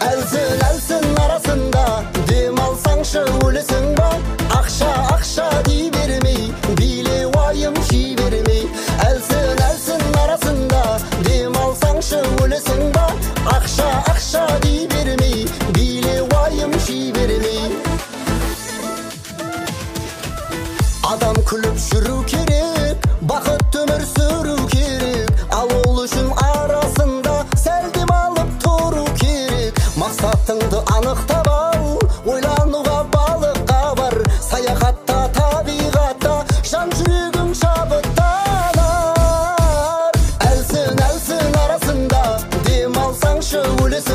Әлсін арасында дем алсаңшы өлесің ба? Ақша дей бермей, биле уайым жей бермей. Әлсін арасында дем алсаңшы өлесің ба? Ақша дей бермей, биле уайым жей бермей. Адам күліп жүру керек, бақыт өмір сүру керек. Ал ол үшін арасында сәл дем алып тұру керек. Мақсатыңды анықтап ал, ойлануға балыққа бар. Саяхатта, табиғатта жан жүрегің шабыттанар. Әлсін арасында дем алсаңшы өлесің